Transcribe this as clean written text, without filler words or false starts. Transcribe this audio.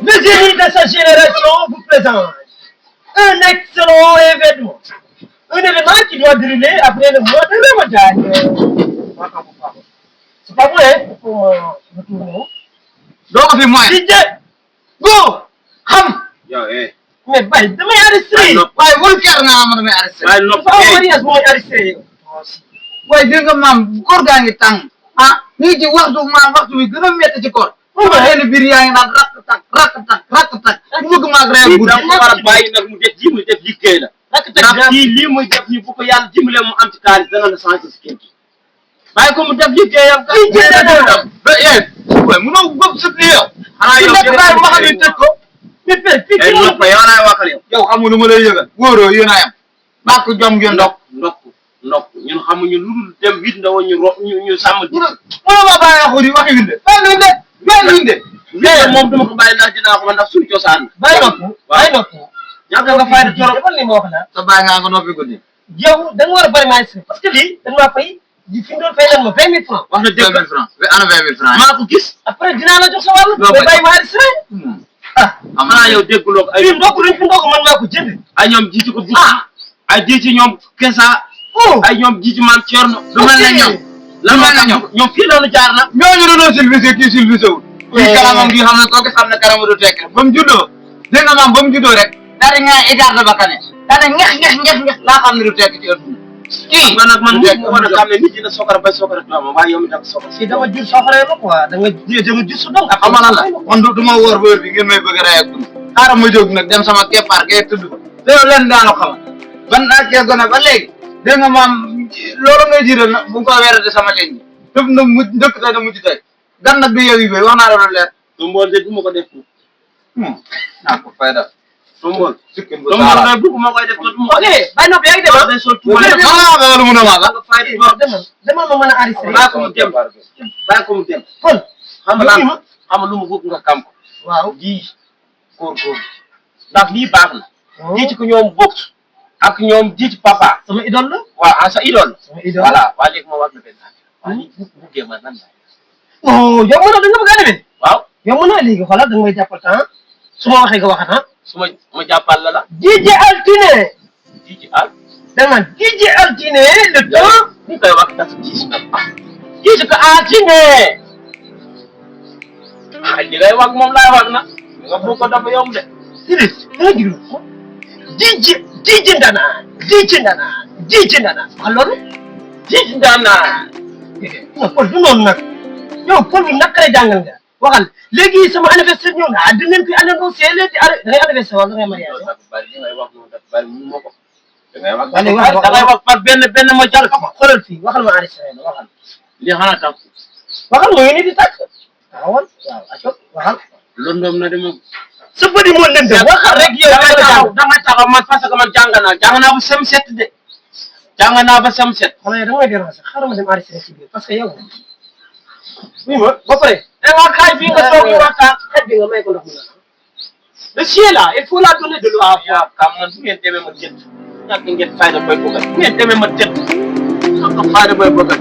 Le génie de sa génération vous présente un excellent événement. Un événement qui doit dérouler après le mois de Ramadan. C'est pas vrai pour me tourner. Donc, c'est moi. DJ, go! Ham! Mais bye, demain arrêté. Waaye wul kër naa ma damay arrêté. Waaye non, pas mooy arrêté. waaye dégg nga maam koor gaa ngi tàng ah ñu ngi ci waxtu wi gën a métti ci koor. xëy biir yaa ngi naan rakk tak bu bëgg maag ree guddi. da nga war a bàyyi nag mu def ji muy def liggéey la. ndax kii lii muy def nii bu ko yàlla dimbalee mu am ci kaalis dana la changé si kër gi. bàyyi ko mu def liggéeyam. waaye mënoo bëgg sëb li yow. xanaa yow jërëjëf ma xam ne tëj ko. ay nopp yow laay waxal yow. yow xamu lu ma lay yëgal. wóoroo yéen a yam. bàkk jom ngeen ndok. ndok ñun xamuñu lu dul dem wit ndaw ñu sàmm ji. mënoo ma bàyyi waxu di waxi winde. mais moom duma ko bàyyi ndax dinaa ko ma ndax suñu cosaan. bàyyi noppi. ñàkk nga fayda trop. defal li ma wax la. sa bàyyi nga noppi guddi. yow da nga war a bari maa ngi parce que lii dañ maa fay fi mu doon fay leen ma 20 000 francs. wax na dëgg 20 000 francs. ana 20 000 francs. maa ko gis. après dinaa la jox sa wàll. non bàyyi ma enregistré. xanaa yow dégguloo ko ay. fii ndokk luñ fi ndokk man maa ko jënd. ay ñoom jiitu ko dugg. ay jiitu ñoom Kesa. ay ñoom jiitu maam Thierno. lu mel ne ñoom. lan moo tax ñoom fii la ñu jaar nag. ñooñu doon silvisé kii silvisé wul. kii kanamam gi xam ne kooku xam ne kanam du tekk ba mu juddoo. dégg nga maam ba mu juddoo rek. daal di nga écart ba kane. daal di ñex laa xam ne du tekk ci ëpp. kii man nag man mu war a xam ne nit ñi da sookara bay sookara doomam waaye yow mi da sookara. si dama jur soxla la quoi da nga jur su doom. xam nga lan la man du ma wóor ba heure bi ngeen may bëgg a rey ak dund. xaaral ma jóg nag dem sama keppaar gee tudd ko. te yow leen daanu xamal. ban naa cee gone ba léegi. dégg nga maam loolu ngay jiital nag bu ko weerate sama leen ji. tëb na mu dëkk tey na mujj tey. gan nag du yow yi bay wax naa la lu leer. Tumbol de du ma ko def. naa ko fay def. Tumbol. sikkim bu Tumbol nag du ma koy def te du ma ko def. ok bàyyi noppi yaa ngi dem. day sol tumbol def lu mun a maaga. demal ma mën a enregistré. bàyyi ko mu dem bàyyi ko mu dem. kon xam nga lu mu bëgg nga kam ko. waaw ji góor ndax lii baax na. ji ci ko ñoom bokk ak ñoom ji ci papa. sama idole la. waaw sa idole. sama idole voilà waa léegi ma war na benn affaire. waa lii buggee ma nan la. oh yow mën na da nga bëgg a demee. waaw yow mën naa léegi xoolal da nga may jàppal temps su ma waxee nga waxat ah. su ma jàppal la. DJ Altine. ji al. da nga naan DJ Altine le temps. ni koy wax das ji si ji ko Altine. li ngay wax moom laay wax na. nga bëgg ko dafa yomb de. DJ Ndana wax loolu. ji Ndana. non Paul du noonu nag yow Paul bu naqaree jàngal nga waxal léegi sama anniversaire ñëw na dinañ fi annoncé léegi da ngay anniversaire wala da ngay mariage. li ngay wax noonu dafa bari mun ma ko. da ngay wax par benn ma jàll. xoolal fii waxal ma enregistré na waxal. li xanaa tax. waxal ma yéen a di tàkk. waaw waxal. lëndëm na de moom. sa bëri moo lëndëm waxal rek yow. da nga taxaw man parce que man jàng naa ba sem set de. jàng naa ba sem set. xanaa yow da ngay déranger xaaral ma dem enregistré ci biir parce que yow. oui ma ba pare. da nga kaay fii nga toog ñu waxtaan. xet bi nga may ko ndox mu naan. le chien là il faut la donner de l'eau. yaa kam man fu ngeen demee ma jënd. ñàkk ngeen fayda boy bëgg bu ngeen demee ma jënd. ñàkk fayda boy bëgg